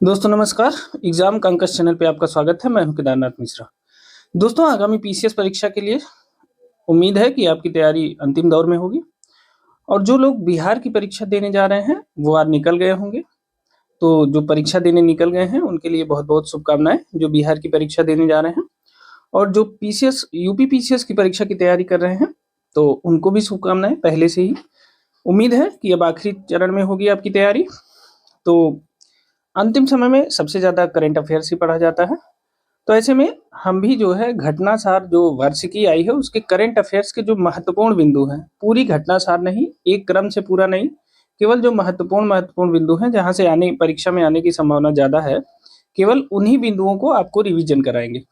दोस्तों नमस्कार। Exam कांकस channel पे आपका स्वागत है। मैं हूं केदारनाथ मिश्रा। दोस्तों आगामी पीसीएस परीक्षा के लिए उम्मीद है कि आपकी तैयारी अंतिम दौर में होगी और जो लोग बिहार की परीक्षा देने जा रहे हैं वो आज निकल गए होंगे। तो जो परीक्षा देने निकल गए हैं उनके लिए बहुत-बहुत शुभकामनाएं जो बिहार की परीक्षा देने जा रहे हैं और जो पीसीएस यूपी पीसीएस की परीक्षा की तैयारी कर रहे हैं तो उनको भी शुभकामनाएं पहले से ही। उम्मीद है कि अब आखिरी चरण में होगी आपकी तैयारी। तो अंतिम समय में सबसे ज़्यादा करंट अफेयर्स ही पढ़ा जाता है। तो ऐसे में हम भी जो है घटनासार जो वार्षिकी आई है उसके करंट अफेयर्स के जो महत्वपूर्ण बिंदु हैं, पूरी घटनासार नहीं, एक क्रम से पूरा नहीं, केवल जो महत्वपूर्ण बिंदु हैं जहाँ से आने परीक्षा में आने की संभावना ज़्यादा है, केवल उन्हीं बिंदुओं को आपको रिवीजन कराएँगे।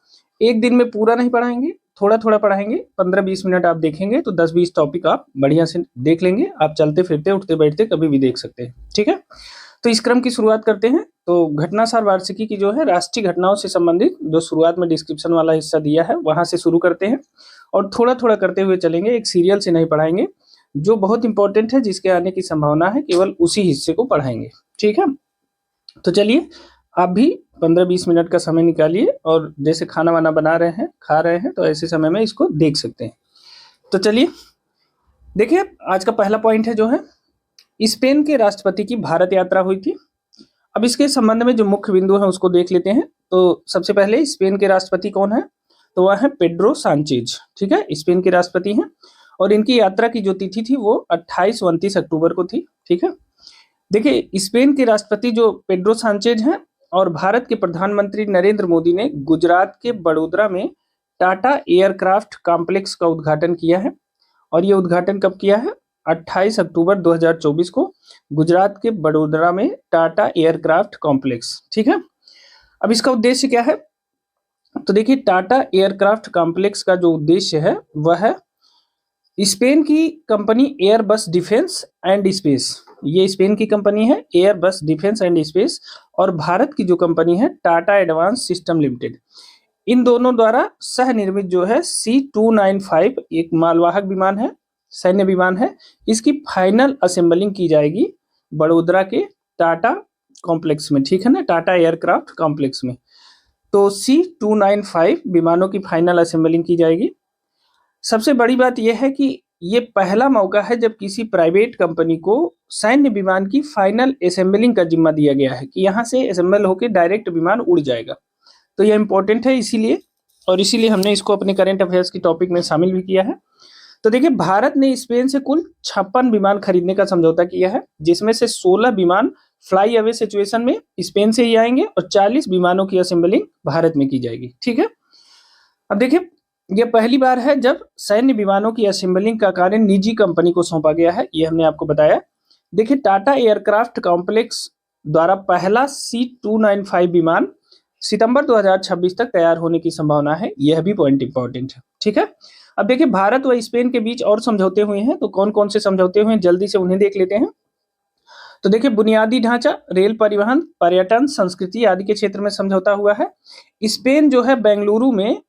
एक दिन में पूरा नहीं पढ़ाएँगे, थोड़ा-थोड़ा पढ़ाएँगे, 15-20 मिनट आप देखेंगे तो 10-20 टॉपिक आप बढ़िया से देख लेंगे। आप चलते-फिरते, उठते-बैठते कभी भी देख सकते हैं, ठीक है? तो इस क्रम की शुरुआत करते हैं। तो घटनासार वार्षिकी की जो है राष्ट्रीय घटनाओं से संबंधित जो शुरुआत में डिस्क्रिप्शन वाला हिस्सा दिया है वहां से शुरू करते हैं और थोड़ा-थोड़ा करते हुए चलेंगे। एक सीरियल से नहीं पढ़ाएंगे, जो बहुत इंपॉर्टेंट है जिसके आने की संभावना है केवल उसी हिस्से को पढ़ाएंगे, ठीक है? तो चलिए आप भी 15-20 मिनट का समय निकालिए और जैसे खाना वाना बना रहे हैं, खा रहे हैं, तो ऐसे समय में इसको देख सकते हैं। तो चलिए देखिए, आज का पहला पॉइंट है जो है स्पेन के राष्ट्रपति की भारत यात्रा हुई थी। अब इसके संबंध में जो मुख्य बिंदु है उसको देख लेते हैं। तो सबसे पहले स्पेन के राष्ट्रपति कौन है? तो वह है पेड्रो सांचेज, ठीक है? स्पेन के राष्ट्रपति हैं और इनकी यात्रा की जो तिथि थी वो 28 व 29 अक्टूबर को थी, ठीक है? देखिए, स्पेन के राष्ट्रपति जो पेड्रो सांचेज हैं और भारत के प्रधानमंत्री नरेंद्र मोदी ने गुजरात के बड़ोदरा में टाटा एयरक्राफ्ट कॉम्प्लेक्स का उद्घाटन किया है और ये उद्घाटन कब किया है? 28 अक्टूबर 2024 को गुजरात के बड़ोदरा में टाटा एयरक्राफ्ट कॉम्प्लेक्स, ठीक है? अब इसका उद्देश्य क्या है? तो देखिए, टाटा एयरक्राफ्ट कॉम्प्लेक्स का जो उद्देश्य है वह है स्पेन की company Airbus defence and space, ये स्पेन की कंपनी है एयरबस डिफेंस एंड स्पेस, और भारत की जो कंपनी है टाटा एडवांस सिस्टम लिमिटेड, इन दोनों द्वारा सह निर्मित जो है C295 एक मालवाहक विमान है, सैन्य विमान है। इसकी फाइनल असेंबलिंग की जाएगी बड़ोदरा के टाटा कॉम्प्लेक्स में, ठीक है ना? टाटा एयरक्राफ्ट कॉम्प्लेक्स में। तो C295 विमानों की फाइनल असेंबलिंग की जाएगी। सबसे बड़ी बात यह है कि ये पहला मौका है जब किसी प्राइवेट कंपनी को सैन्य विमान की फाइनल असेंबलिंग का जिम्मा दिया गया है कि यहाँ से असेंबल होकर डायरेक्ट विमान उड़ जाएगा। तो यह इंपॉर्टेंट है इसीलिए, और इसीलिए हमने इसको अपने करंट अफेयर्स की टॉपिक में शामिल भी किया है। तो देखिए, भारत ने स्पेन से कुल 56 विमान खरीदने का समझौता किया है, जिसमें से 16 विमान फ्लाई अवे सिचुएशन में स्पेन से ही आएंगे और 40 विमानों की असेंबलिंग भारत में की जाएगी, ठीक है? अब देखिए, यह पहली बार है जब सैन्य विमानों की असेंबलिंग का कार्य निजी कंपनी को सौंपा गया है, ये हमने आपको बताया। देखिए, टाटा एयरक्राफ्ट कॉम्प्लेक्स द्वारा पहला C295 विमान सितंबर 2026 तक तैयार होने की संभावना है, यह भी पॉइंट इंपॉर्टेंट है, ठीक है? अब देखिए, भारत व स्पेन के बीच और समझौते हुए हैं, तो कौन कौन से समझौते हुए हैं जल्दी से उन्हें देख लेते हैं। तो देखिए, बुनियादी ढांचा, रेल परिवहन, पर्यटन, संस्कृति आदि के क्षेत्र में समझौता हुआ है। स्पेन जो है बेंगलुरु में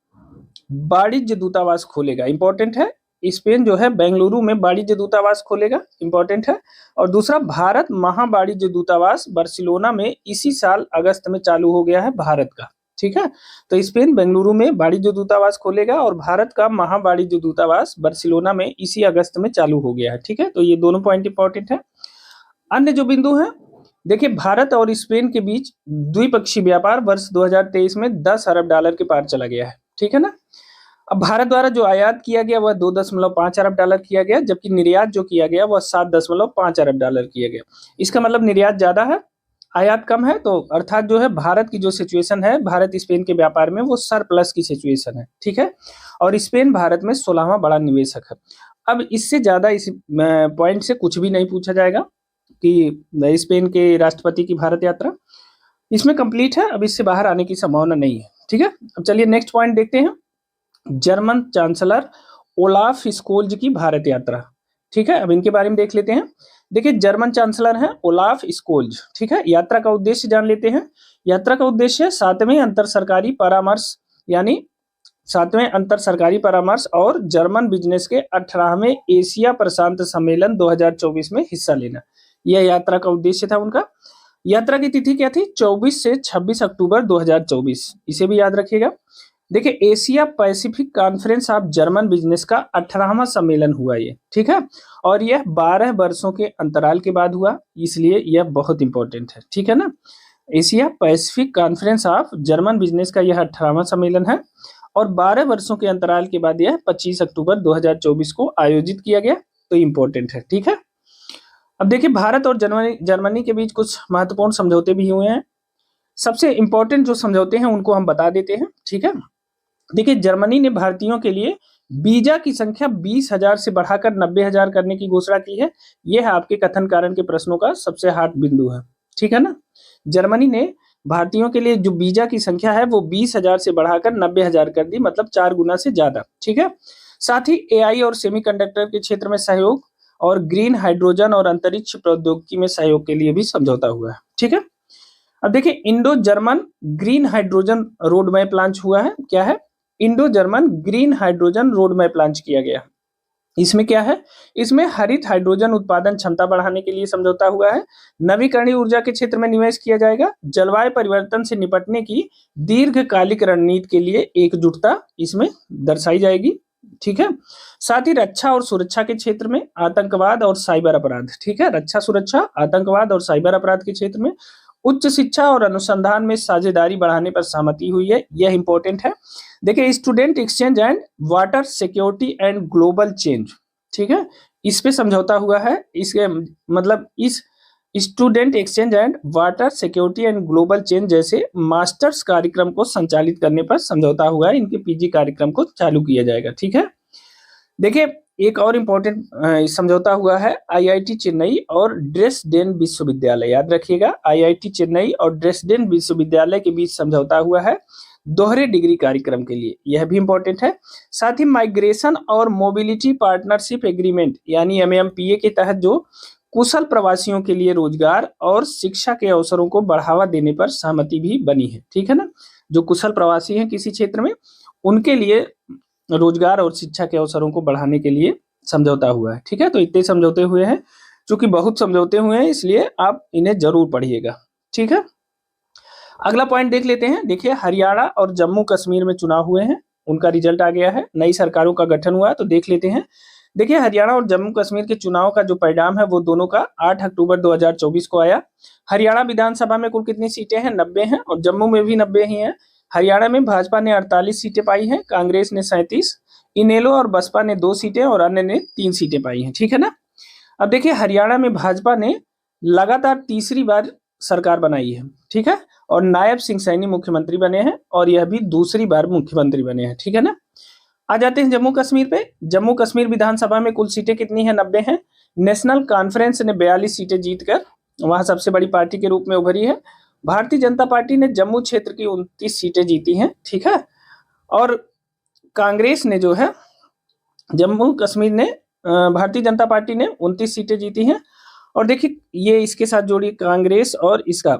वाणिज्य दूतावास खोलेगा, इंपॉर्टेंट है। स्पेन जो है बेंगलुरु में वाणिज्य दूतावास खोलेगा, इंपॉर्टेंट है। और दूसरा, भारत महावाणिज्य दूतावास बार्सिलोना में इसी साल अगस्त में चालू हो गया है भारत का, ठीक है? तो स्पेन बेंगलुरु में वाणिज्य दूतावास खोलेगा और भारत का महावाणिज्य दूतावास बार्सिलोना में इसी अगस्त में चालू हो गया है, ठीक है? तो ये दोनों पॉइंट इंपॉर्टेंट है। अन्य जो बिंदु है, देखिए, भारत और स्पेन के बीच द्विपक्षीय व्यापार वर्ष 2023 में 10 अरब डॉलर के पार चला गया है, ठीक है ना? अब भारत द्वारा जो आयात किया गया वह 2.5 अरब डॉलर किया गया, जबकि निर्यात जो किया गया वह 7.5 अरब डॉलर किया गया। इसका मतलब निर्यात ज्यादा है, आयात कम है, तो अर्थात जो है भारत की जो सिचुएशन है भारत स्पेन के व्यापार में वो सरप्लस की सिचुएशन है, ठीक है? और स्पेन भारत में 16वां बड़ा निवेशक है। अब इससे ज्यादा इस पॉइंट से कुछ भी नहीं पूछा जाएगा कि स्पेन के राष्ट्रपति की भारत यात्रा इसमें कंप्लीट है, अब इससे बाहर आने की संभावना नहीं है, ठीक है? अब चलिए नेक्स्ट पॉइंट देखते हैं, जर्मन चांसलर ओलाफ स्कोल्ज की भारत यात्रा, ठीक है? अब इनके बारे में देख लेते हैं। देखिए, जर्मन चांसलर हैं ओलाफ स्कोल्ज, ठीक है? यात्रा का उद्देश्य जान लेते हैं। यात्रा का उद्देश्य 7वें अंतर सरकारी परामर्श, यानी 7वें अंतर सरकारी परामर्श और जर्मन बिजनेस के 18वें एशिया प्रशांत सम्मेलन 2024 में हिस्सा लेना, यह यात्रा का उद्देश्य था उनका। यात्रा की तिथि क्या थी? 24 से 26 अक्टूबर 2024, इसे भी याद रखिएगा। देखिए, Asia Pacific conference of German business का 18वां सम्मेलन हुआ ये, ठीक है, और यह 12 वर्षों के अंतराल के बाद हुआ, इसलिए यह बहुत इंपॉर्टेंट है, ठीक है ना। Asia Pacific conference of German business का यह 18वां सम्मेलन है और 12 वर्षों के अंतराल के बाद यह 25 अक्टूबर 2024 को आयोजित किया गया, तो इंपॉर्टेंट है, ठीक है। अब देखिए, भारत और जर्मनी के बीच कुछ महत्वपूर्ण समझौते भी हुए हैं। सबसे इंपॉर्टेंट जो समझौते हैं उनको हम बता देते हैं, ठीक है। देखिए, जर्मनी ने भारतीयों के लिए वीजा की संख्या 20,000 से बढ़ाकर 90,000 करने की घोषणा की है। यह आपके कथन कारण के प्रश्नों का सबसे हॉट बिंदु है, ठीक है ना। जर्मनी ने भारतीयों के लिए जो वीजा की संख्या है वो 20,000 से बढ़ाकर 90,000 कर दी, मतलब 4 गुना से ज्यादा, ठीक है। साथ ही एआई और सेमीकंडक्टर के क्षेत्र में सहयोग और ग्रीन हाइड्रोजन और अंतरिक्ष प्रौद्योगिकी में सहयोग के लिए भी समझौता हुआ है, ठीक है। अब देखिए, Indo German green hydrogen road map launch हुआ है। क्या है? Indo German green hydrogen road map launch किया गया। इसमें क्या है? इसमें हरित हाइड्रोजन उत्पादन क्षमता बढ़ाने के लिए समझौता हुआ है। नवीकरणीय ऊर्जा के क्षेत्र में निवेश किया जाएगा। जलवायु परिवर्तन से निपटने की दीर्घकालिक रणनीति के लिए एकजुटता इसमें दर्शाई जाएगी, ठीक है। साथ ही रक्षा और सुरक्षा के क्षेत्र में आतंकवाद और साइबर अपराध, ठीक है, रक्षा सुरक्षा, आतंकवाद और साइबर अपराध के क्षेत्र में उच्च शिक्षा और अनुसंधान में साझेदारी बढ़ाने पर सहमति हुई है। यह इंपॉर्टेंट है। देखिए, student exchange and water security and global change, ठीक है, इस पे समझौता हुआ है। इसके मतलब इस student exchange and water security and global change जैसे मास्टर्स कार्यक्रम को संचालित करने पर समझौता हुआ है। इनके पीजी कार्यक्रम को चालू किया जाएगा, ठीक है। देखिए, एक और इम्पोर्टेंट समझौता हुआ है आईआईटी चेन्नई और ड्रेसडेन विश्वविद्यालय, याद रखिएगा, आईआईटी चेन्नई और ड्रेसडेन विश्वविद्यालय के बीच समझौता हुआ है दोहरे डिग्री कार्यक्रम के लिए, यह भी इंपॉर्टेंट है। साथ ही माइग्रेशन और मोबिलिटी पार्टनरशिप एग्रीमेंट यानी एमएमपीए के तहत जो कुशल प्रवासियों के लिए रोजगार और शिक्षा के अवसरों को बढ़ावा देने पर सहमति भी बनी है, ठीक है ना। जो कुशल प्रवासी हैं किसी क्षेत्र में, उनके लिए रोजगार और शिक्षा के अवसरों को बढ़ाने के लिए समझौता हुआ है, ठीक है। तो इतने समझौते हुए हैं, चूंकि बहुत समझौते हुए हैं इसलिए आप इन्हें जरूर पढ़िएगा, ठीक है। अगला पॉइंट देख लेते हैं। देखिए, हरियाणा और जम्मू कश्मीर में चुनाव हुए हैं, उनका रिजल्ट आ गया है, नई सरकारों का गठन हुआ, तो देख लेते हैं। देखिए, हरियाणा और जम्मू कश्मीर के चुनाव का जो परिणाम है वो दोनों का 8 अक्टूबर 2024 को आया। हरियाणा विधानसभा में कुल कितनी सीटें हैं? 90 हैं, और जम्मू में भी 90 ही हैं। हरियाणा में भाजपा ने 48 सीटें पाई हैं, कांग्रेस ने 37, इनेलो और बसपा ने 2 सीटें और अन्य ने 3 सीटें पाई हैं, ठीक है ना। अब देखिए, हरियाणा में भाजपा ने लगातार तीसरी बार सरकार बनाई है, ठीक है, और नायब सिंह सैनी मुख्यमंत्री बने हैं और यह भी दूसरी बार मुख्यमंत्री बने हैं, ठीक है ना। आ जाते हैं जम्मू कश्मीर पे। जम्मू कश्मीर विधानसभा में कुल सीटें कितनी हैं? 90 हैं। नेशनल कॉन्फ्रेंस ने 42 सीटें जीतकर वहां सबसे बड़ी पार्टी के रूप में उभरी है। भारतीय जनता पार्टी ने जम्मू क्षेत्र की 29 सीटें जीती हैं, ठीक है, और कांग्रेस ने जो है जम्मू कश्मीर ने भारतीय जनता पार्टी ने 29 सीटें जीती हैं। और देखिए, ये इसके साथ जोड़ी कांग्रेस और इसका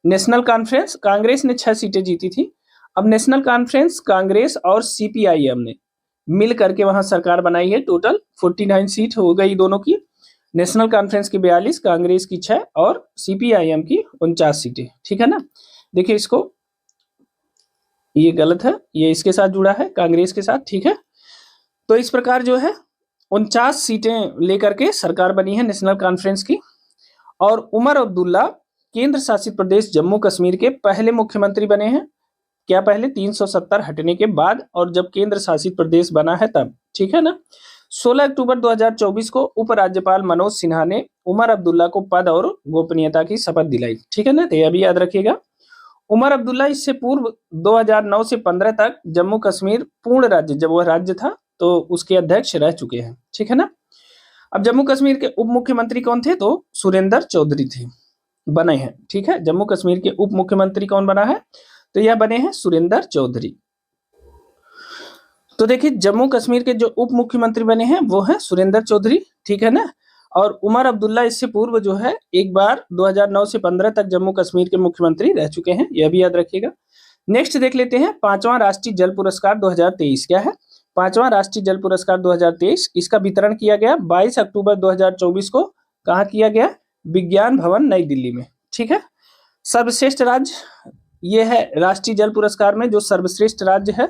नेशनल कॉन्फ्रेंस, कांग्रेस ने 6 सीटें जीती थी। अब नेशनल कॉन्फ्रेंस, कांग्रेस और सीपीआईएम ने मिल करके वहां सरकार बनाई है। टोटल 49 सीट हो गई दोनों की, नेशनल कॉन्फ्रेंस की 42, कांग्रेस की 6 और सीपीआईएम की 49 सीटें, ठीक है ना। देखिए, इसको ये गलत है, ये इसके साथ जुड़ा है कांग्रेस के साथ, ठीक है। तो इस प्रकार जो है 49 सीटें लेकर के सरकार बनी है नेशनल कॉन्फ्रेंस की। और उमर अब्दुल्ला केंद्र शासित प्रदेश जम्मू कश्मीर के पहले मुख्यमंत्री बने हैं। क्या पहले? 370 हटने के बाद, और जब केंद्र शासित प्रदेश बना है तब, ठीक है ना। 16 अक्टूबर 2024 को उपराज्यपाल मनोज सिन्हा ने उमर अब्दुल्ला को पद और गोपनीयता की शपथ दिलाई, ठीक है ना, तो यह भी याद रखिएगा। उमर अब्दुल्ला इससे पूर्व 2009 से 15 तक जम्मू कश्मीर पूर्ण राज्य, जब वह राज्य था, तो उसके अध्यक्ष रह चुके हैं, ठीक है ना। अब जम्मू कश्मीर के उप मुख्यमंत्री कौन थे? तो सुरेंद्र चौधरी थे, बने हैं, ठीक है। जम्मू कश्मीर के उप मुख्यमंत्री कौन बना है? तो यह बने हैं सुरेंद्र चौधरी। तो देखिए, जम्मू कश्मीर के जो उप मुख्यमंत्री बने हैं वो है सुरेंद्र चौधरी, ठीक है ना। और उमर अब्दुल्ला इससे पूर्व जो है एक बार 2009 से 15 तक जम्मू कश्मीर के मुख्यमंत्री रह चुके हैं, यह भी याद रखिएगा। नेक्स्ट देख लेते हैं, 5वां राष्ट्रीय जल पुरस्कार 2023 क्या है? 5वां राष्ट्रीय जल पुरस्कार 2023, इसका वितरण किया गया 22 अक्टूबर 2024 को। कहाँ किया गया? विज्ञान भवन नई दिल्ली में, ठीक है। सर्वश्रेष्ठ राज्य ये है राष्ट्रीय जल पुरस्कार में जो सर्वश्रेष्ठ राज्य है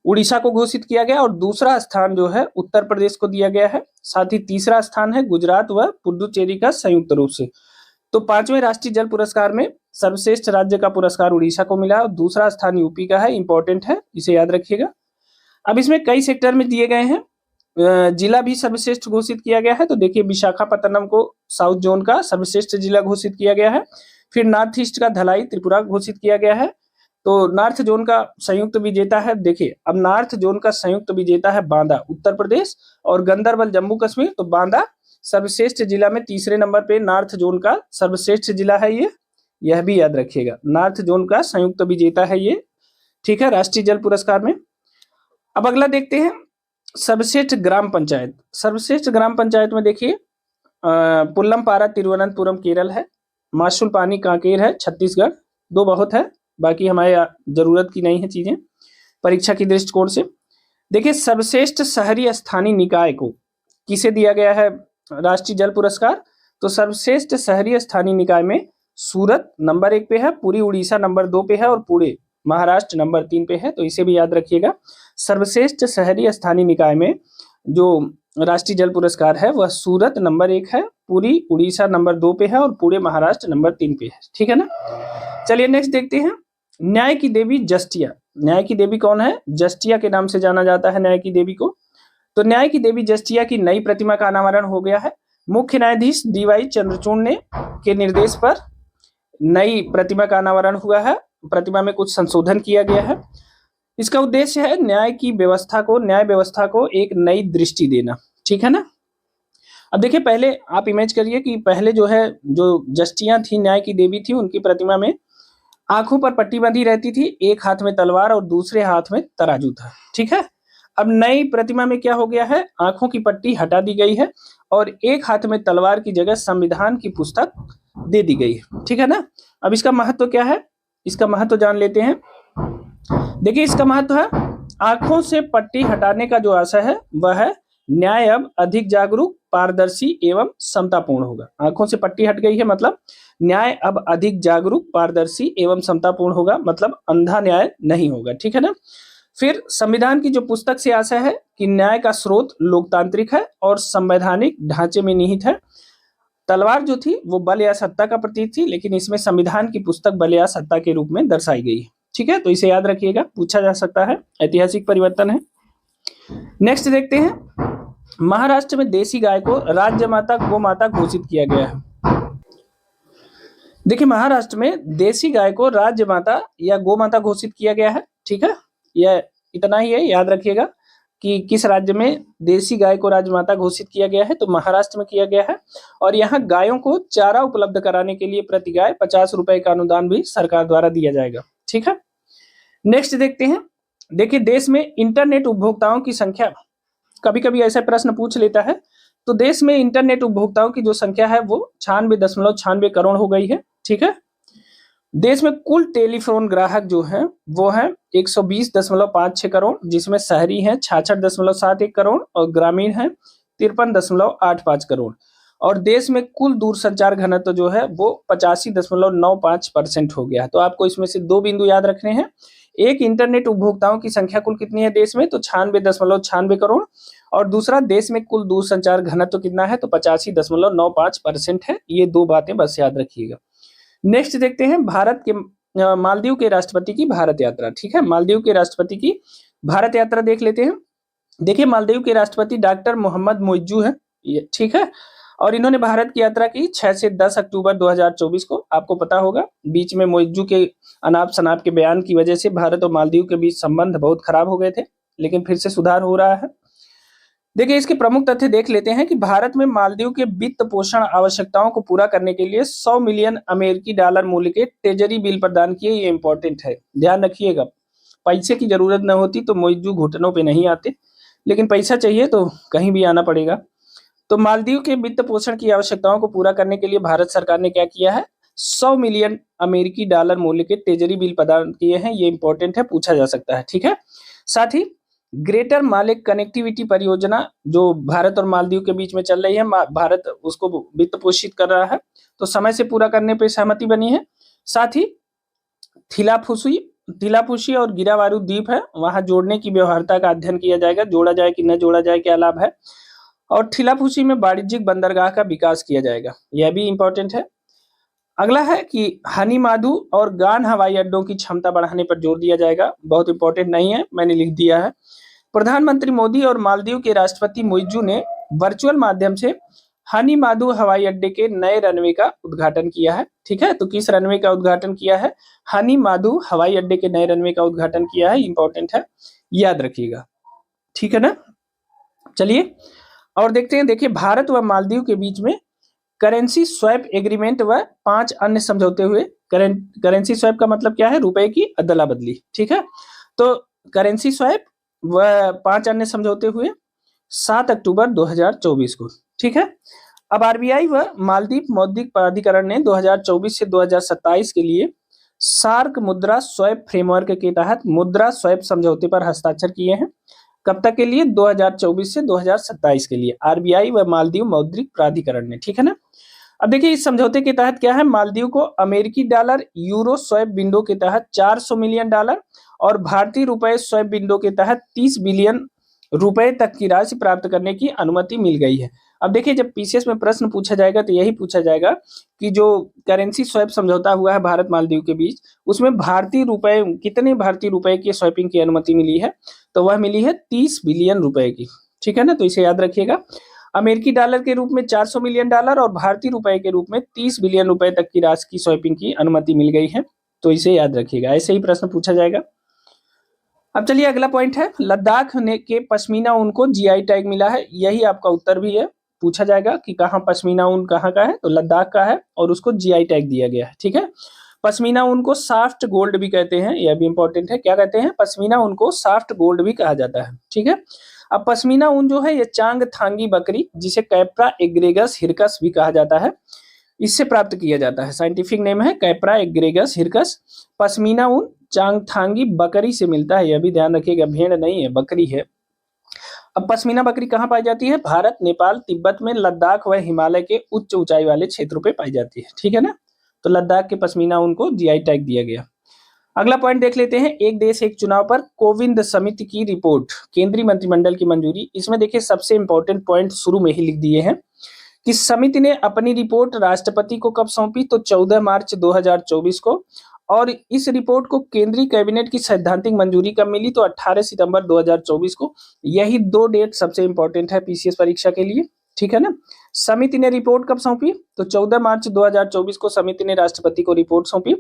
उड़ीसा को घोषित किया गया और दूसरा स्थान जो है उत्तर प्रदेश को दिया गया है। साथ ही तीसरा स्थान है गुजरात व पुडुचेरी का संयुक्त रूप से। तो 5वें राष्ट्रीय जल पुरस्कार में सर्वश्रेष्ठ राज्य का पुरस्कार उड़ीसा को मिला और दूसरा स्थान यूपी का है। इंपॉर्टेंट है, इसे याद रखिएगा। अब इसमें कई सेक्टर में दिए गए हैं, जिला भी सर्वश्रेष्ठ घोषित किया गया है। तो देखिए विशाखापट्टनम को साउथ जोन का सर्वश्रेष्ठ जिला घोषित किया गया है। फिर नॉर्थ ईस्ट का धलाई त्रिपुरा घोषित किया गया है। तो नॉर्थ जोन का संयुक्त विजेता है, देखिए अब नॉर्थ जोन का संयुक्त विजेता है बांदा उत्तर प्रदेश और गंदरबल जम्मू कश्मीर। तो बांदा सर्वश्रेष्ठ जिला में तीसरे नंबर पे नॉर्थ जोन का सर्वश्रेष्ठ जिला है ये, यह भी याद रखिएगा। नॉर्थ जोन का संयुक्त विजेता है ये, ठीक है, राष्ट्रीय जल पुरस्कार में। अब अगला देखते हैं सर्वश्रेष्ठ ग्राम पंचायत। सर्वश्रेष्ठ ग्राम पंचायत में देखिए पुल्लमपारा तिरुवनंतपुरम केरल है, माशुल पानी कांकेर है छत्तीसगढ़। दो बहुत है, बाकी हमारे जरूरत की नहीं है चीजें परीक्षा की दृष्टिकोण से। देखिए सर्वश्रेष्ठ शहरी स्थानीय निकाय को किसे दिया गया है राष्ट्रीय जल पुरस्कार? तो सर्वश्रेष्ठ शहरी स्थानीय निकाय में सूरत नंबर 1 पे है, पूरी उड़ीसा नंबर 2 पे है और पूरे महाराष्ट्र नंबर 3 पे है। तो इसे भी याद रखिएगा। सर्वश्रेष्ठ शहरी स्थानीय निकाय में जो राष्ट्रीय जल पुरस्कार है वह सूरत नंबर 1 है, पूरी उड़ीसा नंबर 2 पे है और पूरे महाराष्ट्र नंबर 3 पे है, ठीक है ना। चलिए नेक्स्ट देखते हैं न्याय की देवी जस्टिया। न्याय की देवी कौन है? जस्टिया के नाम से जाना जाता है न्याय की देवी को। तो न्याय की देवी जस्टिया की नई प्रतिमा का अनावरण हो गया है। मुख्य न्यायाधीश डीवाई चंद्रचूड़ ने के निर्देश पर नई प्रतिमा का अनावरण हुआ है। प्रतिमा में कुछ संशोधन किया गया है। इसका उद्देश्य है न्याय व्यवस्था को एक नई दृष्टि देना, ठीक है ना। अब देखिए पहले आप इमेज करिए कि पहले जो है जो जस्टियां थी न्याय की देवी थी उनकी प्रतिमा में आंखों पर पट्टी बंधी रहती थी, एक हाथ में तलवार और दूसरे हाथ में तराजू था, ठीक है। अब नई प्रतिमा में क्या हो गया है, आंखों की पट्टी हटा दी गई है और एक हाथ में तलवार की जगह संविधान की पुस्तक दे दी गई है, ठीक है ना। अब इसका महत्व क्या है, इसका महत्व जान लेते हैं। देखिए इसका महत्व है आंखों से पट्टी हटाने का जो आशय है वह है न्याय अब अधिक जागरूक, पारदर्शी एवं समतापूर्ण होगा। आंखों से पट्टी हट गई है मतलब न्याय अब अधिक जागरूक, पारदर्शी एवं समतापूर्ण होगा, मतलब अंधा न्याय नहीं होगा, ठीक है ना। फिर संविधान की जो पुस्तक से आशय है कि न्याय का स्रोत लोकतांत्रिक है और संवैधानिक ढांचे में निहित है। तलवार जो थी वो बल या सत्ता का प्रतीक थी, लेकिन इसमें संविधान की पुस्तक बल या सत्ता के रूप में दर्शाई गई है, ठीक है। तो इसे याद रखिएगा, पूछा जा सकता है, ऐतिहासिक परिवर्तन है। नेक्स्ट देखते हैं महाराष्ट्र में देसी गाय को राज्य माता गो माता घोषित किया गया है। देखिए महाराष्ट्र में देसी गाय को राज्य माता या गो माता घोषित किया गया है, ठीक है। यह इतना ही है, याद रखिएगा कि किस राज्य में देसी गाय को राजमाता घोषित किया गया है, तो महाराष्ट्र में किया गया है। और यहाँ गायों को चारा उपलब्ध कराने के लिए प्रति गाय 50 रुपए का अनुदान भी सरकार द्वारा दिया जाएगा, ठीक है। नेक्स्ट देखते हैं। देखिए देश में इंटरनेट उपभोक्ताओं की संख्या, कभी कभी ऐसा प्रश्न पूछ लेता है, तो देश में इंटरनेट उपभोक्ताओं की जो संख्या है वो 96.96 करोड़ हो गई है, ठीक है। देश में कुल टेलीफोन ग्राहक जो है वो है 120.56 करोड़, जिसमें शहरी हैं 66.71 करोड़ और ग्रामीण हैं 53.85 करोड़। और देश में कुल दूरसंचार घनत्व जो है वो 85.95% हो गया। तो आपको इसमें से दो बिंदु याद रखने हैं। एक, इंटरनेट उपभोक्ताओं की संख्या कुल कितनी है देश में, तो 96.96 करोड़। और दूसरा, देश में कुल दूरसंचार घनत्व कितना है, तो 85.95% है। ये दो बातें बस याद रखिएगा। नेक्स्ट देखते हैं भारत के मालदीव के राष्ट्रपति की भारत यात्रा, ठीक है। मालदीव के राष्ट्रपति की भारत यात्रा देख लेते हैं। देखिए मालदीव के राष्ट्रपति डॉक्टर मोहम्मद मोइज्जू है, ठीक है। और इन्होंने भारत की यात्रा की 6 से 10 अक्टूबर 2024 को। आपको पता होगा बीच में मोइज्जू के अनाप शनाप के बयान की वजह से भारत और मालदीव के बीच संबंध बहुत खराब हो गए थे, लेकिन फिर से सुधार हो रहा है। देखिए इसके प्रमुख तथ्य देख लेते हैं कि भारत में मालदीव के वित्त पोषण आवश्यकताओं को पूरा करने के लिए 100 मिलियन अमेरिकी डॉलर मूल्य के ट्रेजरी बिल प्रदान किए। ये इंपॉर्टेंट है, ध्यान रखिएगा। पैसे की जरूरत न होती तो मोइज्जू घुटनों पे नहीं आते, लेकिन पैसा चाहिए तो कहीं भी आना पड़ेगा। तो मालदीव के वित्त पोषण की आवश्यकताओं को पूरा करने के लिए भारत सरकार ने क्या किया है, 100 मिलियन अमेरिकी डॉलर मूल्य के ट्रेजरी बिल प्रदान किए हैं। ये इंपॉर्टेंट है, पूछा जा सकता है, ठीक है। साथ ही ग्रेटर मालेक कनेक्टिविटी परियोजना जो भारत और मालदीव के बीच में चल रही है, भारत उसको वित्त पोषित कर रहा है, तो समय से पूरा करने पर सहमति बनी है। साथ ही थिलाफुसी और गिरावारू द्वीप है, वहां जोड़ने की व्यवहार्यता का अध्ययन किया जाएगा, जोड़ा जाए कि न जोड़ा जाए, क्या लाभ है। और थिलाफुसी में वाणिज्यिक बंदरगाह का विकास किया जाएगा, यह भी इंपॉर्टेंट है। अगला है कि हनीमाधु और गान हवाई अड्डों की क्षमता बढ़ाने पर जोर दिया जाएगा, बहुत इंपॉर्टेंट नहीं है, मैंने लिख दिया है। प्रधानमंत्री मोदी और मालदीव के राष्ट्रपति मुइज्जू ने वर्चुअल माध्यम से हनीमाधु हवाई अड्डे के नए रनवे का उद्घाटन किया है। ठीक है, तो किस रनवे का उद्घाटन किया है? हनीमाधु हवाई अड्डे के नए रनवे का उद्घाटन किया है, इंपॉर्टेंट है, याद रखिएगा। ठीक है ना, चलिए और देखते हैं। देखिए, भारत व मालदीव के बीच में करेंसी स्वैप एग्रीमेंट व 5 अन्य समझौते हुए। करेंसी स्वैप का मतलब क्या है? रुपए की अदला बदली। ठीक है, तो करेंसी स्वैप व 5 अन्य समझौते हुए 7 अक्टूबर 2024 को। ठीक है, अब आरबीआई व मालदीव मौद्रिक प्राधिकरण ने 2024 से 2027 के लिए सार्क मुद्रा स्वैप फ्रेमवर्क के तहत मुद्रा स्वैप समझौते पर हस्ताक्षर किए हैं। कब तक के लिए? 2024 से 2027 के लिए, आरबीआई व मालदीव मौद्रिक प्राधिकरण ने। ठीक है ना, अब देखिए इस समझौते के तहत क्या है, मालदीव को अमेरिकी डॉलर यूरो स्वैप विंडो के तहत $400 मिलियन और भारतीय रुपए स्वैप विंडो के तहत 30 बिलियन रुपए तक की राशि प्राप्त करने की अनुमति मिल गई है। अब देखिए, जब पीसीएस में प्रश्न पूछा जाएगा तो यही पूछा जाएगा कि जो करेंसी स्वैप समझौता हुआ है भारत मालदीव के बीच, उसमें भारतीय रुपए, कितने भारतीय रुपए की स्वैपिंग की अनुमति मिली है? तो वह मिली है 30 बिलियन रुपए की। ठीक है ना, तो इसे याद रखिएगा। अमेरिकी डॉलर के रूप में $400 मिलियन और भारतीय रुपए के रूप में 30 बिलियन रुपए तक की राशि की स्वैपिंग की अनुमति मिल गई है, तो इसे याद रखिएगा, ऐसे ही प्रश्न पूछा जाएगा। अब चलिए अगला पॉइंट है, लद्दाख ने के पश्मीना ऊन को जीआई टैग मिला है, यही आपका उत्तर भी है, पूछा जाएगा कि कहाँ पश्मीना ऊन कहाँ का है, तो लद्दाख का है और उसको जीआई टैग दिया गया है। ठीक है, पश्मीना ऊन को सॉफ्ट गोल्ड भी कहते हैं, यह भी इंपॉर्टेंट है, क्या कहते हैं? पश्मीना ऊन को सॉफ्ट गोल्ड भी कहा जाता है। ठीक है, अब पश्मीना ऊन जो है ये चांगथांगी बकरी, जिसे कैप्रा एग्रेगस हिरकस भी कहा जाता है, इससे प्राप्त किया जाता है। साइंटिफिक नेम है कैप्रा एग्रेगस हिरकस। पश्मीना ऊन चांगथांगी बकरी से मिलता है, यह भी ध्यान रखिएगा, भेड़ नहीं है, बकरी है। अब पश्मीना बकरी कहाँ पाई जाती है? भारत, नेपाल, तिब्बत में, लद्दाख व हिमालय के उच्च ऊंचाई वाले क्षेत्रों पे पाई जाती है। ठीक है ना, तो लद्दाख के पश्मीना ऊन को जीआई टैग दिया गया। अगला पॉइंट देख लेते हैं, एक देश एक चुनाव पर कोविंद समिति की रिपोर्ट, केंद्रीय मंत्रिमंडल की मंजूरी। इसमें देखिए सबसे इंपॉर्टेंट पॉइंट शुरू में ही लिख दिए हैं कि समिति ने अपनी रिपोर्ट राष्ट्रपति को कब सौंपी? तो 14 मार्च 2024 को, और इस रिपोर्ट को केंद्रीय कैबिनेट की सैद्धांतिक मंजूरी कब मिली? तो 18 सितंबर 2024 को। यही 2 डेट सबसे इंपॉर्टेंट है पीसीएस परीक्षा के लिए। ठीक है ना, समिति ने रिपोर्ट कब सौंपी? तो 14 मार्च 2024 को समिति ने राष्ट्रपति को रिपोर्ट सौंपी,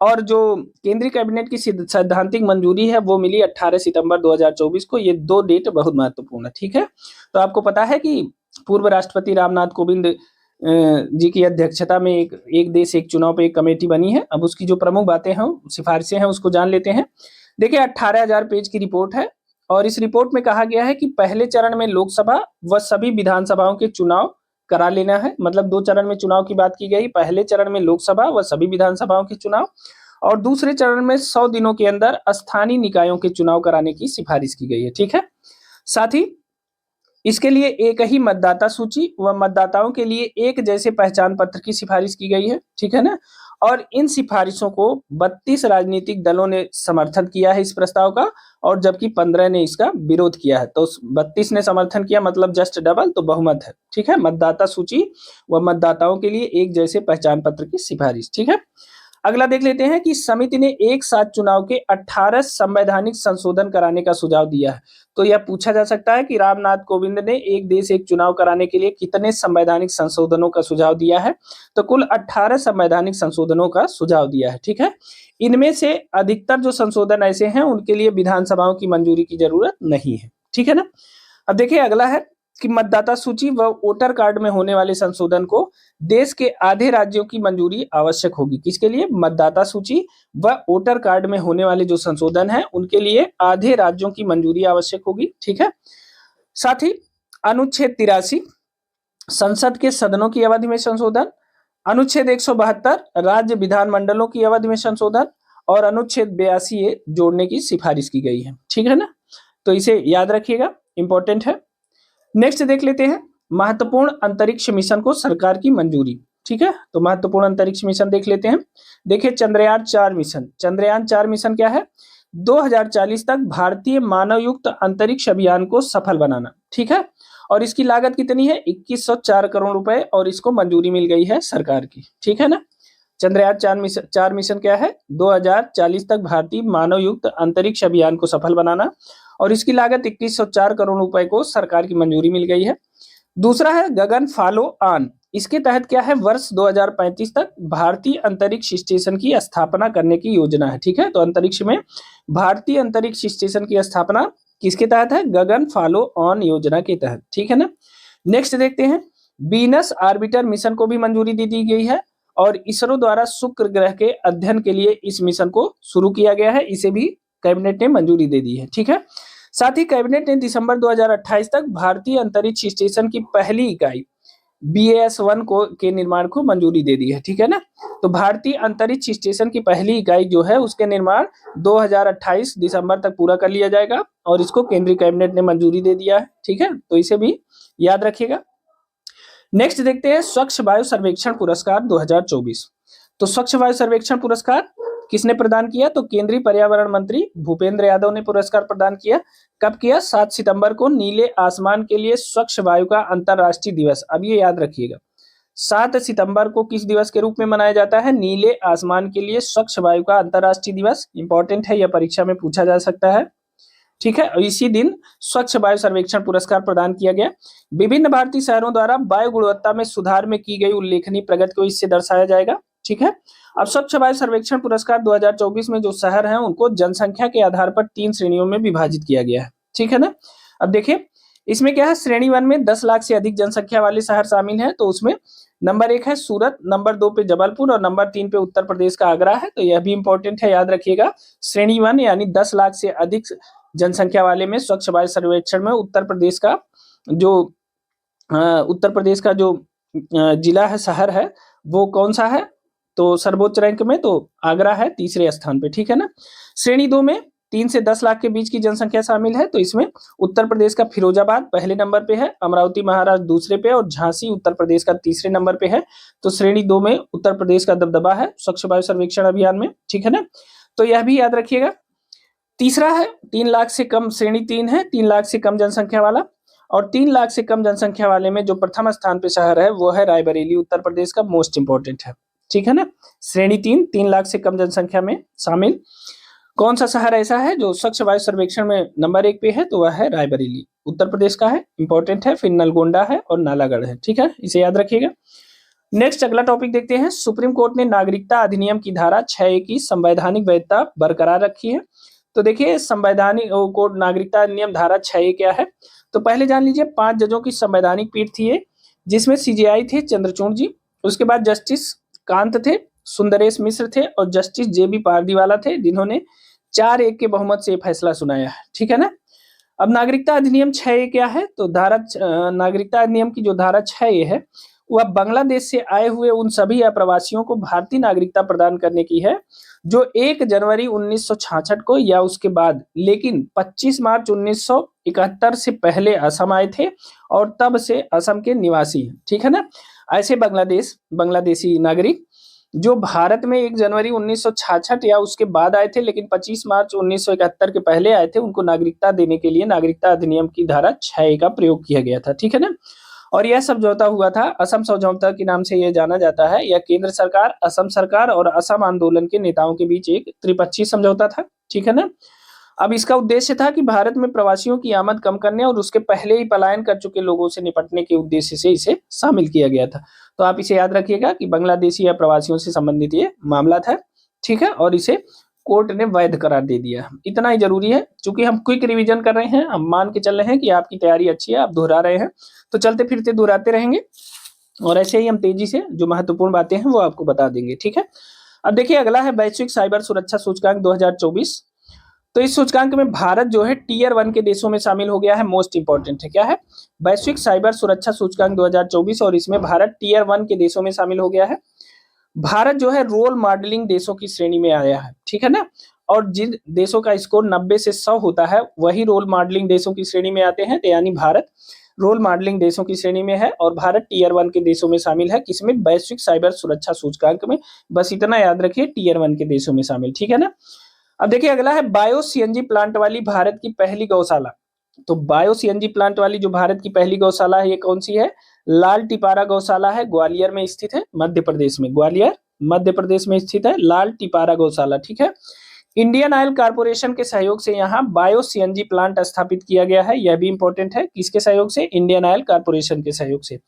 और जो केंद्रीय कैबिनेट की सैद्धांतिक मंजूरी है वो मिली 18 सितंबर 2024 को। ये 2 डेट बहुत महत्वपूर्ण है। ठीक है, तो आपको पता है कि पूर्व राष्ट्रपति रामनाथ कोविंद जी की अध्यक्षता में एक देश एक चुनाव पे एक कमेटी बनी है। अब उसकी जो प्रमुख बातें हैं, सिफारिशें हैं, उसको जान लेते हैं। देखिए 18,000 पेज की रिपोर्ट है, और इस रिपोर्ट में कहा गया है कि पहले चरण में लोकसभा व सभी विधानसभाओं के चुनाव करा लेना है। मतलब 2 चरण में चुनाव की बात की गई, पहले चरण में लोकसभा व सभी विधानसभाओं के चुनाव, और दूसरे चरण में 100 दिनों के अंदर स्थानीय निकायों के चुनाव कराने की सिफारिश की गई है। ठीक है, साथ ही इसके लिए एक ही मतदाता सूची व मतदाताओं के लिए एक जैसे पहचान पत्र की सिफारिश की गई है। ठीक है ना, और इन सिफारिशों को 32 राजनीतिक दलों ने समर्थन किया है इस प्रस्ताव का, और जबकि 15 ने इसका विरोध किया है। तो 32 ने समर्थन किया, मतलब जस्ट डबल, तो बहुमत है। ठीक है, मतदाता सूची व मतदाताओं के लिए एक जैसे पहचान पत्र की सिफारिश। ठीक है, अगला देख लेते हैं कि समिति ने एक साथ चुनाव के 18 संवैधानिक संशोधन कराने का सुझाव दिया है। तो यह पूछा जा सकता है कि रामनाथ कोविंद ने एक देश एक चुनाव कराने के लिए कितने संवैधानिक संशोधनों का सुझाव दिया है? तो कुल 18 संवैधानिक संशोधनों का सुझाव दिया है। ठीक है, इनमें से अधिकतर जो संशोधन ऐसे हैं उनके लिए विधानसभाओं की मंजूरी की जरूरत नहीं है। ठीक है ना, अब देखिए अगला है कि मतदाता सूची व वोटर कार्ड में होने वाले संशोधन को देश के आधे राज्यों की मंजूरी आवश्यक होगी। किसके लिए? मतदाता सूची व वोटर कार्ड में होने वाले जो संशोधन है उनके लिए आधे राज्यों की मंजूरी आवश्यक होगी। ठीक है, साथ ही अनुच्छेद 83 संसद के सदनों की अवधि में संशोधन, अनुच्छेद 172 राज्य विधानमंडलों की अवधि में संशोधन, और अनुच्छेद 82 जोड़ने की सिफारिश की गई है। ठीक है ना, तो इसे याद रखिएगा, इंपॉर्टेंट है। नेक्स्ट देख लेते हैं, महत्वपूर्ण अंतरिक्ष मिशन को सरकार की मंजूरी। ठीक है, तो महत्वपूर्ण अंतरिक्ष मिशन देख लेते हैं। देखिए चंद्रयान-4 मिशन, चंद्रयान-4 मिशन क्या है? 2040 तक भारतीय मानव युक्त अंतरिक्ष अभियान को सफल बनाना, ठीक है। और इसकी लागत कितनी है? 2104 करोड़ रुपए, और इसको मंजूरी मिल गई है सरकार की, ठीक है ना। चंद्रयान-4 मिशन क्या है? 2040 तक भारतीय मानव युक्त अंतरिक्ष अभियान को सफल बनाना, और इसकी लागत 2104 करोड़ रुपए को सरकार की मंजूरी मिल गई है। दूसरा है गगन फॉलो ऑन, इसके तहत क्या है? वर्ष 2035 तक भारतीय अंतरिक्ष स्टेशन की स्थापना करने की योजना है, ठीक है। तो अंतरिक्ष में भारतीय अंतरिक्ष स्टेशन की स्थापना किसके तहत है? गगन फॉलो ऑन योजना के तहत, ठीक है ना। नेक्स्ट देखते हैं, वीनस ऑर्बिटर मिशन को भी मंजूरी दे दी गई है, और इसरो द्वारा शुक्र ग्रह के अध्ययन के लिए इस मिशन को शुरू किया गया है, इसे भी कैबिनेट ने मंजूरी दे दी है, ठीक है। साथ ही कैबिनेट ने दिसंबर 2028 तक भारतीय अंतरिक्ष स्टेशन की पहली इकाई BAS-1 को के निर्माण को मंजूरी दे दी है, ठीक है ना। तो भारतीय अंतरिक्ष स्टेशन की पहली इकाई जो है उसके निर्माण 2028 दिसंबर तक पूरा कर लिया जाएगा, और इसको केंद्रीय कैबिनेट ने मंजूरी दे दिया है, ठीक है। तो इसे भी याद रखिएगा। नेक्स्ट देखते हैं स्वच्छ वायु सर्वेक्षण पुरस्कार 2024। तो स्वच्छ वायु सर्वेक्षण पुरस्कार किसने प्रदान किया? तो केंद्रीय पर्यावरण मंत्री भूपेंद्र यादव ने पुरस्कार प्रदान किया। कब किया? 7 सितंबर को नीले आसमान के लिए स्वच्छ वायु का अंतरराष्ट्रीय दिवस, अब ये याद रखिएगा, 7 सितंबर को किस दिवस के रूप में मनाया जाता है? नीले आसमान के लिए स्वच्छ वायु का अंतरराष्ट्रीय दिवस। इंपॉर्टेंट है, यह परीक्षा में पूछा जा सकता है, ठीक है। इसी दिन स्वच्छ वायु सर्वेक्षण पुरस्कार प्रदान किया गया। विभिन्न भारतीय शहरों द्वारा वायु गुणवत्ता में सुधार में की गई उल्लेखनीय प्रगति को इससे दर्शाया जाएगा, ठीक है। अब स्वच्छ वायु सर्वेक्षण पुरस्कार 2024 में जो शहर हैं उनको जनसंख्या के आधार पर 3 श्रेणियों में विभाजित किया गया है, ठीक है ना। अब देखिए इसमें क्या है, श्रेणी 1 में 10 लाख से अधिक जनसंख्या वाले शहर शामिल हैं। तो उसमें नंबर 1 है सूरत, नंबर 2 पे जबलपुर, और नंबर 3 पे उत्तर प्रदेश का आगरा है। तो यह भी इंपॉर्टेंट है, याद रखिएगा। श्रेणी 1 यानी 10 लाख से अधिक जनसंख्या वाले में स्वच्छ वायु सर्वेक्षण में उत्तर प्रदेश का जो जिला है, शहर है, वो कौन सा है? तो सर्वोच्च रैंक में तो आगरा है तीसरे स्थान पे, ठीक है ना। श्रेणी 2 में 3 से 10 लाख के बीच की जनसंख्या शामिल है। तो इसमें उत्तर प्रदेश का फिरोजाबाद पहले नंबर पे है, अमरावती महाराष्ट्र दूसरे पे, और झांसी उत्तर प्रदेश का तीसरे नंबर पे है। तो श्रेणी 2 में उत्तर प्रदेश का दबदबा है स्वच्छ वायु सर्वेक्षण अभियान में, ठीक है ना। तो यह भी याद रखिएगा। तीसरा है 3 लाख से कम, श्रेणी 3 है 3 लाख से कम जनसंख्या वाला, और 3 लाख से कम जनसंख्या वाले में जो प्रथम स्थान पे शहर है वो है रायबरेली, उत्तर प्रदेश का, मोस्ट इंपॉर्टेंट है, ठीक है ना। श्रेणी 3 लाख से कम जनसंख्या में शामिल कौन सा शहर ऐसा है जो स्वच्छ वायु सर्वेक्षण में नंबर 1 पे है? तो वह है रायबरेली, उत्तर प्रदेश का है, इंपॉर्टेंट है। फिर नलगोंडा है और नालागढ़ है, ठीक है, इसे याद रखिएगा। नेक्स्ट अगला टॉपिक देखते हैं। सुप्रीम कोर्ट ने नागरिकता अधिनियम की धारा 6A की संवैधानिक वैधता बरकरार रखी है। तो देखिए संवैधानिक कोड नागरिकता अधिनियम धारा 6A क्या है? तो पहले जान लीजिए 5 जजों की संवैधानिक पीठ थी ये, जिसमें CJI थे चंद्रचूड़ जी, उसके बाद जस्टिस कांत थे, सुंदरेश मिश्र थे, और जस्टिस JB पारदीवाला थे, जिन्होंने 4-1 के बहुमत से फैसला सुनाया है, ठीक है ना। अब नागरिकता अधिनियम 6A क्या है? तो नागरिकता अधिनियम की जो धारा 6A है वह बांग्लादेश से आए हुए उन सभी अप्रवासियों को भारतीय नागरिकता प्रदान करने की है जो 1 जनवरी 1966 को या उसके बाद, लेकिन 25 मार्च 1971 से पहले असम आए थे और तब से असम के निवासी हैं, ठीक है ना। ऐसे बांग्लादेशी नागरिक जो भारत में 1 जनवरी 1966 या उसके बाद आए थे लेकिन 25 मार्च 1971 के पहले आए थे, उनको नागरिकता देने के लिए नागरिकता अधिनियम की धारा 6A का प्रयोग किया गया था, ठीक है ना। और यह समझौता हुआ था, असम समझौता के नाम से यह जाना जाता है। यह केंद्र सरकार, असम सरकार और असम आंदोलन के नेताओं के बीच एक त्रिपक्षीय समझौता था, ठीक है ना। अब इसका उद्देश्य था कि भारत में प्रवासियों की आमद कम करने और उसके पहले ही पलायन कर चुके लोगों से निपटने के उद्देश्य से इसे शामिल किया गया था। तो आप इसे याद रखिएगा कि बांग्लादेशी या प्रवासियों से संबंधित ये मामला था, ठीक है, और इसे कोर्ट ने वैध करार दे दिया। इतना ही जरूरी है, क्योंकि हम क्विक रिवीजन कर रहे हैं, हम मान के चल रहे हैं कि आपकी तैयारी अच्छी है, आप दोहरा रहे हैं, तो चलते फिरते दोहराते रहेंगे और ऐसे ही हम तेजी से जो महत्वपूर्ण बातें हैं वो आपको बता देंगे, ठीक है। अब देखिए अगला है वैश्विक साइबर सुरक्षा सूचकांक 2024। तो इस सूचकांक में भारत जो है टियर 1 के देशों में शामिल हो गया है। मोस्ट इंपॉर्टेंट है, क्या है? वैश्विक साइबर सुरक्षा सूचकांक 2024, और इसमें भारत टियर 1 के देशों में शामिल हो गया है। भारत जो है रोल मॉडलिंग देशों की श्रेणी में आया है, ठीक है ना। और जिन देशों का स्कोर 90 से 100 होता है वही रोल मॉडलिंग देशों की श्रेणी में आते हैं, तो यानी भारत रोल मॉडलिंग देशों की श्रेणी में है और भारत टीयर 1 के देशों में शामिल है। किसमें? वैश्विक साइबर सुरक्षा सूचकांक में। बस इतना याद रखिए, टीयर 1 के देशों में शामिल, ठीक है ना। अब देखिए अगला है बायो सीएनजी प्लांट वाली भारत की पहली गौशाला। तो बायो सीएनजी प्लांट वाली जो भारत की पहली गौशाला है, ये कौन सी है? लाल टिपारा गौशाला है, ग्वालियर में स्थित है, मध्य प्रदेश में। ग्वालियर मध्य प्रदेश में स्थित है लाल टिपारा गौशाला, ठीक है। इंडियन ऑयल कारपोरेशन के सहयोग से यहाँ बायो सीएनजी प्लांट स्थापित किया गया है। यह भी इंपॉर्टेंट है। किसके सहयोग से? इंडियन ऑयल कारपोरेशन के सहयोग से।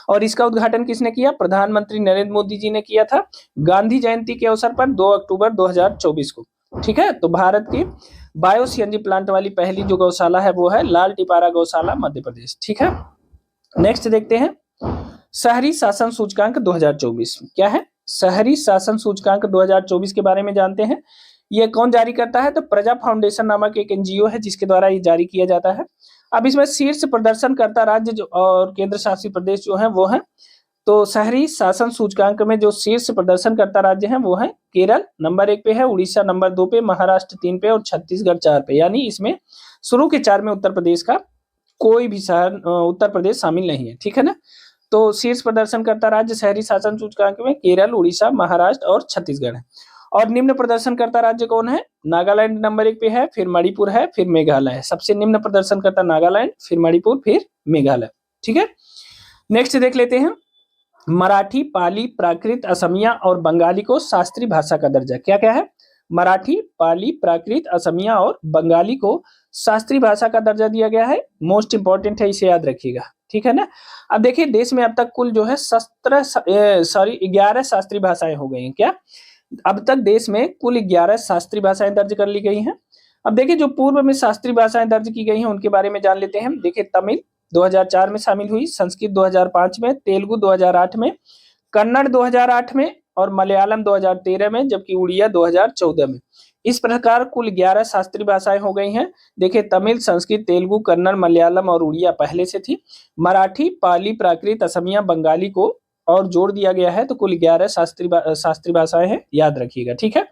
और इसका उद्घाटन किसने किया? प्रधानमंत्री नरेंद्र मोदी जी ने किया था गांधी जयंती के अवसर पर 2 अक्टूबर 2024 को, ठीक है। तो भारत की बायो सीएनजी प्लांट वाली पहली जो गौशाला है वो है लाल टिपारा गौशाला, मध्य प्रदेश, ठीक है। नेक्स्ट देखते हैं शहरी शासन सूचकांक 2024 क्या है? शहरी शासन सूचकांक 2024 के बारे में जानते हैं। ये कौन जारी करता है? तो प्रजा फाउंडेशन नामक एक एनजीओ है जिसके द्वारा ये जारी किया जाता है। अब इसमें शीर्ष प्रदर्शनकर्ता राज्य जो और केंद्र शासित प्रदेश जो है वो है। तो शहरी शासन सूचकांक में जो शीर्ष प्रदर्शनकर्ता राज्य हैं वो है केरल नंबर 1 पे है, उड़ीसा नंबर 2 पे, महाराष्ट्र 3 पे और छत्तीसगढ़ 4 पे। यानी इसमें शुरू के 4 में उत्तर प्रदेश का कोई भी शहर उत्तर प्रदेश शामिल नहीं है, ठीक है ना। तो शीर्ष प्रदर्शनकर्ता राज्य शहरी शासन सूचकांक में केरल, उड़ीसा, महाराष्ट्र और छत्तीसगढ़ है। और निम्न प्रदर्शनकर्ता राज्य कौन है? नागालैंड नंबर 1 पे है, फिर मणिपुर है, फिर मेघालय है। सबसे निम्न प्रदर्शनकर्ता नागालैंड, फिर मणिपुर, फिर मेघालय, ठीक है। नेक्स्ट देख लेते हैं मराठी, पाली, प्राकृत, असमिया और बंगाली को शास्त्रीय भाषा का दर्जा। क्या क्या है? मराठी, पाली, प्राकृत, असमिया और बंगाली को शास्त्रीय भाषा का दर्जा दिया गया है। मोस्ट इंपॉर्टेंट है, इसे याद रखिएगा, ठीक है ना। अब देखिए देश में अब तक कुल जो है 11 शास्त्रीय भाषाएं हो गई हैं। क्या? अब तक देश में कुल 11 शास्त्रीय भाषाएं दर्ज कर ली गई हैं। अब देखिए जो पूर्व में शास्त्रीय भाषाएं दर्ज की गई हैं उनके बारे में जान लेते हैं। देखिए तमिल 2004 में शामिल हुई, संस्कृत 2005 में, तेलुगु 2008 में, कन्नड़ 2008 में और मलयालम 2013 में, जबकि उड़िया 2014 में। इस प्रकार कुल 11 शास्त्रीय भाषाएं हो गई हैं। देखिए तमिल, संस्कृत, तेलुगु, कन्नड़, मलयालम और उड़िया पहले से थी। मराठी, पाली, प्राकृत, असमिया, बंगाली को और जोड़ दिया गया है, तो कुल 11 शास्त्रीय भाषाएं हैं, याद रखिएगा, ठीक है।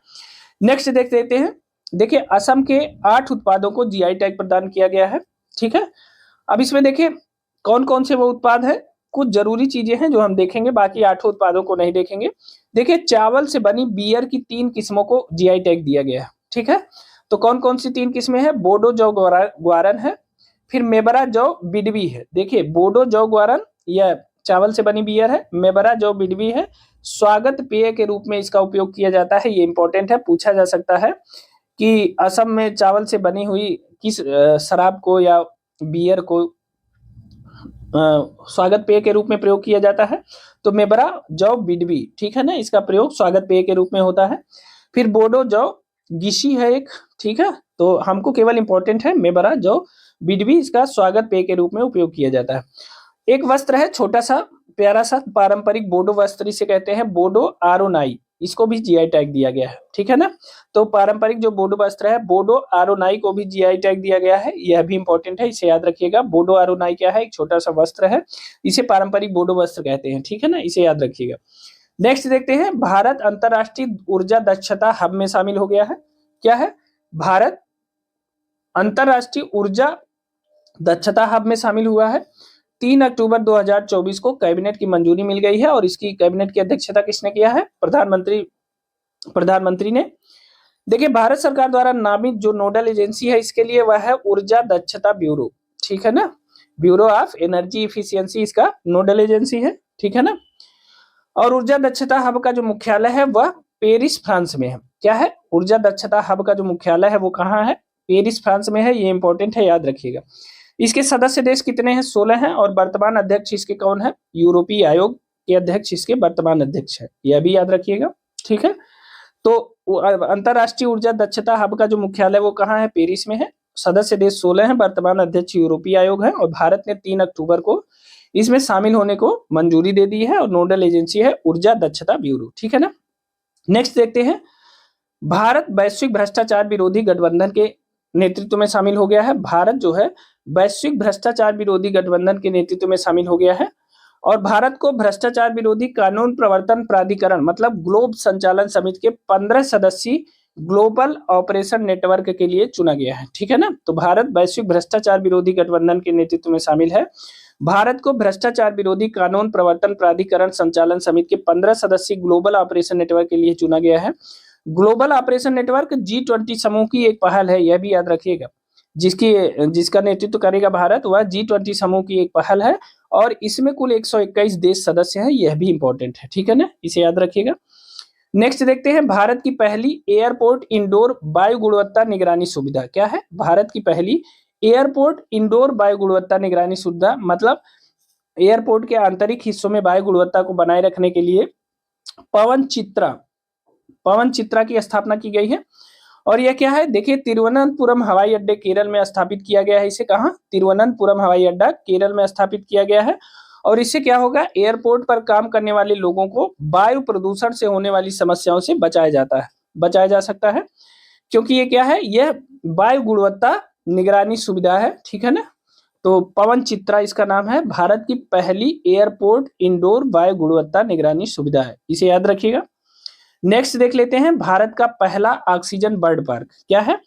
नेक्स्ट देख लेते हैं। देखिए असम के 8 उत्पादों को जीआई टैग प्रदान किया गया है, ठीक है। अब इसमें देखिए कौन कौन से वो उत्पाद है, कुछ जरूरी चीजें हैं जो हम देखेंगे, बाकी 8 उत्पादों को नहीं देखेंगे। देखिए चावल से बनी बियर की 3 किस्मों को जीआई टैग दिया गया है, ठीक है। तो कौन कौन सी 3 किस्में हैं? बोडो जौ ग्वारन है, फिर मेबरा जौ बिडवी है। देखिए बोडो जौ ग्वारन यह चावल से बनी बियर है, मेबरा जौ बिडवी है। स्वागत पेय के रूप में इसका उपयोग किया जाता है। ये इंपॉर्टेंट है, पूछा जा सकता है कि असम में चावल से बनी हुई किस शराब को या बियर को स्वागत पेय के रूप में प्रयोग किया जाता है? तो मेबरा जौ बिडवी, ठीक है ना, इसका प्रयोग स्वागत पेय के रूप में होता है। फिर बोडो जौ गिशी है एक, ठीक है। तो हमको केवल इंपॉर्टेंट है मेबरा जौ बिडवी, इसका स्वागत पेय के रूप में उपयोग किया जाता है। एक वस्त्र है छोटा सा प्यारा सा पारंपरिक बोडो वस्त्र, इसे कहते हैं बोडो आरोनाई, इसको भी जीआई टैग दिया गया है, ठीक है ना। तो पारंपरिक जो बोडो वस्त्र है बोडो आरोनाई को भी जीआई टैग दिया गया है। यह भी इंपॉर्टेंट है, इसे याद रखिएगा। बोडो आरोनाई क्या है? एक छोटा सा वस्त्र है, इसे पारंपरिक बोडो वस्त्र कहते हैं, ठीक है ना, इसे याद रखिएगा। नेक्स्ट देखते हैं भारत अंतरराष्ट्रीय ऊर्जा दक्षता हब में शामिल हो गया है। क्या है? भारत अंतरराष्ट्रीय ऊर्जा दक्षता हब में शामिल हुआ है। 3 अक्टूबर 2024 को कैबिनेट की मंजूरी मिल गई है और इसकी कैबिनेट की अध्यक्षता किसने किया है? प्रधानमंत्री ने। देखिए भारत सरकार द्वारा नामित जो नोडल एजेंसी है इसके लिए वह है ऊर्जा दक्षता ब्यूरो, ठीक है ना। ब्यूरो ऑफ एनर्जी इफिशियंसी इसका नोडल एजेंसी है, ठीक है ना। और ऊर्जा दक्षता हब का जो मुख्यालय है वह पेरिस फ्रांस में है। क्या है? ऊर्जा दक्षता हब का जो मुख्यालय है वो कहाँ है? पेरिस फ्रांस में है। ये इंपॉर्टेंट है, याद रखिएगा। इसके सदस्य देश कितने हैं? 16 हैं। और वर्तमान अध्यक्ष इसके कौन है? यूरोपीय आयोग के अध्यक्ष इसके वर्तमान अध्यक्ष है, यह भी याद रखिएगा, ठीक है। तो अंतरराष्ट्रीय ऊर्जा दक्षता हब का जो मुख्यालय वो कहाँ है? पेरिस में है। सदस्य देश 16 हैं, वर्तमान अध्यक्ष यूरोपीय आयोग है और भारत ने 3 अक्टूबर को इसमें शामिल होने को मंजूरी दे दी है और नोडल एजेंसी है ऊर्जा दक्षता ब्यूरो, ठीक है ना। नेक्स्ट देखते हैं भारत वैश्विक भ्रष्टाचार विरोधी गठबंधन के नेतृत्व में शामिल हो गया है। भारत जो है वैश्विक भ्रष्टाचार विरोधी गठबंधन के नेतृत्व में शामिल हो गया है और भारत को भ्रष्टाचार विरोधी कानून प्रवर्तन प्राधिकरण मतलब ग्लोब संचालन समिति के 15 सदस्यीय ग्लोबल ऑपरेशन नेटवर्क के लिए चुना गया है, ठीक है ना। तो भारत वैश्विक भ्रष्टाचार विरोधी गठबंधन के नेतृत्व में शामिल है। भारत को भ्रष्टाचार विरोधी कानून प्रवर्तन प्राधिकरण संचालन समिति के 15 सदस्यीय ग्लोबल ऑपरेशन नेटवर्क के लिए चुना गया है। ग्लोबल ऑपरेशन नेटवर्क G20 समूह की एक पहल है, यह भी याद रखिएगा। जिसका नेतृत्व करेगा भारत, वह G20 समूह की एक पहल है और इसमें कुल 121 देश सदस्य हैं, यह भी इंपॉर्टेंट है, ठीक है ना, इसे याद रखिएगा। नेक्स्ट देखते हैं, भारत की पहली एयरपोर्ट इंडोर वायु गुणवत्ता निगरानी सुविधा क्या है? भारत की पहली एयरपोर्ट इंडोर वायु गुणवत्ता निगरानी सुविधा, मतलब एयरपोर्ट के आंतरिक हिस्सों में वायु गुणवत्ता को बनाए रखने के लिए पवन चित्रा की स्थापना की गई है। और यह क्या है? देखिए, तिरुवनंतपुरम हवाई अड्डे केरल में स्थापित किया गया है। इसे कहां? तिरुवनंतपुरम हवाई अड्डा केरल में स्थापित किया गया है। और इससे क्या होगा? एयरपोर्ट पर काम करने वाले लोगों को वायु प्रदूषण से होने वाली समस्याओं से बचाया जा सकता है, क्योंकि ये क्या है? यह वायु गुणवत्ता निगरानी सुविधा है, ठीक है ना। तो पवन चित्रा इसका नाम है, भारत की पहली एयरपोर्ट इंडोर वायु गुणवत्ता निगरानी सुविधा है, इसे याद रखिएगा। नेक्स्ट देख लेते हैं, भारत का पहला ऑक्सीजन बर्ड पार्क क्या है?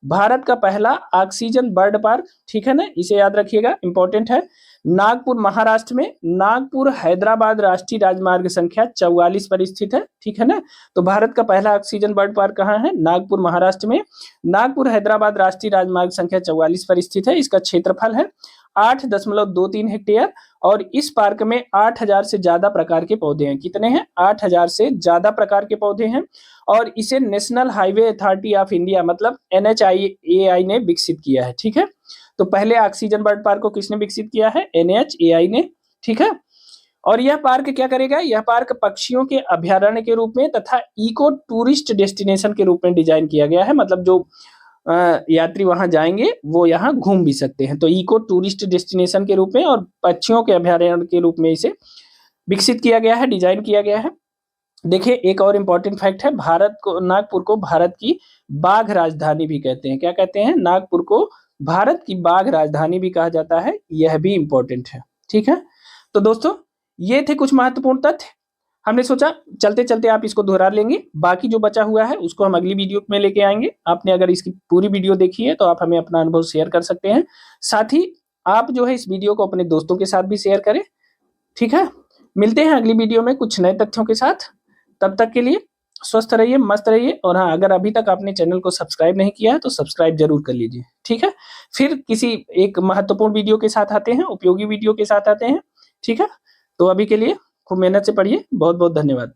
भारत का पहला ऑक्सीजन बर्ड पार्क, ठीक है ना, इसे याद रखिएगा, इंपॉर्टेंट है। नागपुर महाराष्ट्र में नागपुर हैदराबाद राष्ट्रीय राजमार्ग संख्या 44 पर स्थित है, ठीक है ना। तो भारत का पहला ऑक्सीजन बर्ड पार्क कहाँ है? नागपुर महाराष्ट्र में नागपुर हैदराबाद राष्ट्रीय राजमार्ग संख्या 44 पर स्थित है। इसका क्षेत्रफल है 8.23 हेक्टेयर और इस पार्क में 8000 से ज्यादा प्रकार के पौधे हैं। कितने हैं? 8000 से ज्यादा प्रकार के पौधे हैं और इसे national highway authority of India मतलब NHAI ने विकसित किया है, ठीक है। तो पहले ऑक्सीजन बर्ड पार्क को किसने विकसित किया है? NHAI ने, ठीक है। और यह पार्क क्या करेगा? यह पार्क पक्षियों के अभ्यारण्य के रूप में तथा इको टूरिस्ट डेस्टिनेशन के रूप में डिजाइन किया गया है, मतलब जो यात्री वहां जाएंगे वो यहाँ घूम भी सकते हैं। तो इको टूरिस्ट डेस्टिनेशन के रूप में और पक्षियों के अभ्यारण्य के रूप में इसे विकसित किया गया है, डिजाइन किया गया है। देखिए, एक और इम्पोर्टेंट फैक्ट है, नागपुर को भारत की बाघ राजधानी भी कहते हैं। क्या कहते हैं? नागपुर को भारत की बाघ राजधानी भी कहा जाता है, यह भी इंपॉर्टेंट है, ठीक है। तो दोस्तों, ये थे कुछ महत्वपूर्ण तथ्य। हमने सोचा चलते चलते आप इसको दोहरा लेंगे, बाकी जो बचा हुआ है उसको हम अगली वीडियो में लेके आएंगे। आपने अगर इसकी पूरी वीडियो देखी है तो आप हमें अपना अनुभव शेयर कर सकते हैं। साथ ही आप जो है इस वीडियो को अपने दोस्तों के साथ भी शेयर करें, ठीक है। मिलते हैं अगली वीडियो में कुछ नए तथ्यों के साथ। तब तक के लिए स्वस्थ रहिए, मस्त रहिए। और हाँ, अगर अभी तक आपने चैनल को सब्सक्राइब नहीं किया है तो सब्सक्राइब जरूर कर लीजिए, ठीक है। फिर किसी एक महत्वपूर्ण वीडियो के साथ आते हैं, उपयोगी वीडियो के साथ आते हैं, ठीक है। तो अभी के लिए खूब मेहनत से पढ़िए। बहुत बहुत धन्यवाद।